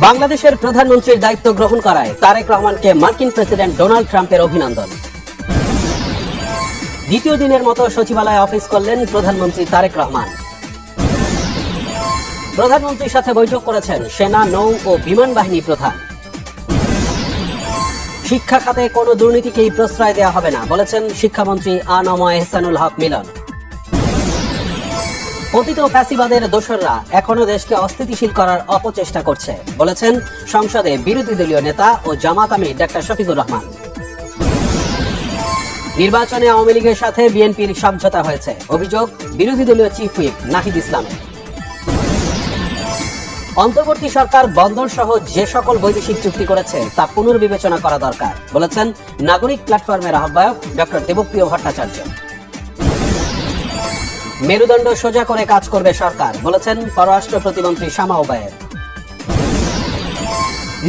বাংলাদেশের প্রধানমন্ত্রীর দায়িত্ব গ্রহণ করায় তারেক রহমানকে মার্কিন প্রেসিডেন্ট ডোনাল্ড ট্রাম্পের অভিনন্দন। দ্বিতীয় দিনের মতো সচিবালয়ে অফিস করলেন প্রধানমন্ত্রী তারেক রহমান। প্রধানমন্ত্রীর সাথে বৈঠক করেছেন সেনা, নৌ ও বিমান বাহিনী প্রধান। শিক্ষা খাতে কোনো দুর্নীতিকেই প্রশ্রয় দেওয়া হবে না বলেছেন শিক্ষামন্ত্রী আ.ন.ম এহসানুল হক মিলন। পতিত ফ্যাসিবাদের দোসররা এখনো দেশকে অস্থিতিশীল করার অপচেষ্টা করছে বলেছেন সংসদে বিরোধী দলীয় নেতা ও জামাত আমির ডক্টর শফিকুর রহমান। নির্বাচনে আওয়ামী লীগের সাথে বিএনপির সমঝোতা হয়েছে, অভিযোগ বিরোধী দলীয় চিফ হুইপ নাহিদ ইসলামের। অন্তর্বর্তী সরকার বন্দর সহ যে সকল বৈদেশিক চুক্তি করেছে তা পুনর্বিবেচনা করা দরকার বলেছেন নাগরিক প্ল্যাটফর্মের আহ্বায়ক ডক্টর দেবপ্রিয় ভট্টাচার্য। মেরুদণ্ড সোজা করে কাজ করবে সরকার বলেছেন পররাষ্ট্র প্রতিমন্ত্রী শামা ওবায়েদ।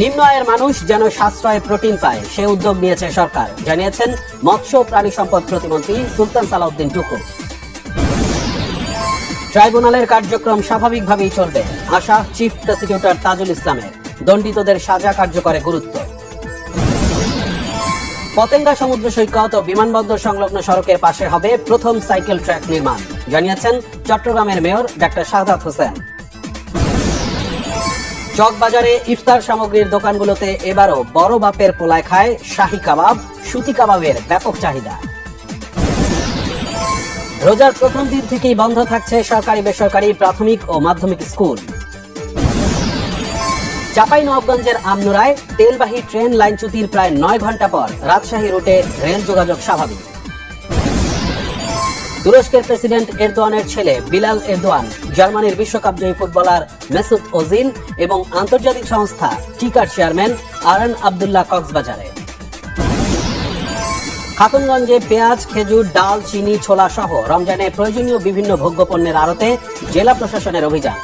নিম্ন আয়ের মানুষ যেন সাশ্রয়ে প্রোটিন পায় সে উদ্যোগ নিয়েছে সরকার, জানিয়েছেন মৎস্য প্রাণী সম্পদ প্রতিমন্ত্রী সুলতান সালাউদ্দিন টুকু। ট্রাইব্যুনালের কার্যক্রম স্বাভাবিকভাবেই চলবে, আশা চিফ প্রসিকিউটর তাজুল ইসলামের। দণ্ডিতদের সাজা কার্যকরে গুরুত্ব। পতেঙ্গা সমুদ্র সৈকত ও বিমানবন্দর সংলগ্ন সড়কের পাশে হবে প্রথম সাইকেল ট্র্যাক নির্মাণ, জানিয়েছেন চট্টগ্রামের মেয়র ডক্টর শাহাদাত হোসেন। চকবাজারে ইফতার সামগ্রীর দোকানগুলোতে এবারও বড় বাপের পোলায় খায় শাহী কাবাব, সুতি কাবাবের ব্যাপক চাহিদা। রোজার প্রথম দিন থেকেই বন্ধ থাকছে সরকারি বেসরকারি প্রাথমিক ও মাধ্যমিক স্কুল। চাঁপাইনবাবগঞ্জের আমনুরায় তেলবাহী ট্রেন লাইনচ্যুতির প্রায় 9 ঘন্টা পর রাজশাহী রুটে রেল যোগাযোগ স্বাভাবিক। তুরস্কের প্রেসিডেন্ট এরদোয়ানের ছেলে বিলাল এরদোয়ান, জার্মানির বিশ্বকাপ জয়ী ফুটবলার মেসুত ওজিল এবং আন্তর্জাতিক সংস্থা টিকার চেয়ারম্যান আরান আব্দুল্লাহ কক্সবাজারে। খাতুনগঞ্জে পেঁয়াজ, খেজুর, ডাল, চিনি, ছোলা সহ রমজানে প্রয়োজনীয় বিভিন্ন ভোগ্যপণ্যের আড়তে জেলা প্রশাসনের অভিযান।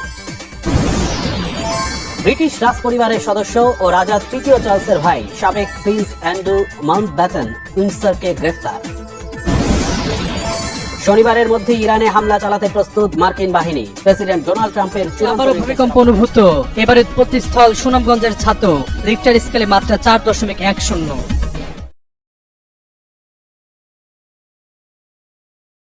ব্রিটিশ রাজপরিবারের সদস্য ও রাজা তৃতীয় চার্লসের ভাই সাবেক প্রিন্স অ্যান্ড্রু মাউন্টব্যাটেন উইন্ডসরকে গ্রেফতার। শনিবারের মধ্যে ইরানে হামলা চালাতে প্রস্তুত মার্কিন বাহিনী, প্রেসিডেন্ট ডোনাল্ড ট্রাম্পের ভূমিকম্প অনুভূত। এবার উৎপত্তিস্থল সুনামগঞ্জের ছাতক, রিক্টার স্কেলে মাত্রা 4.10।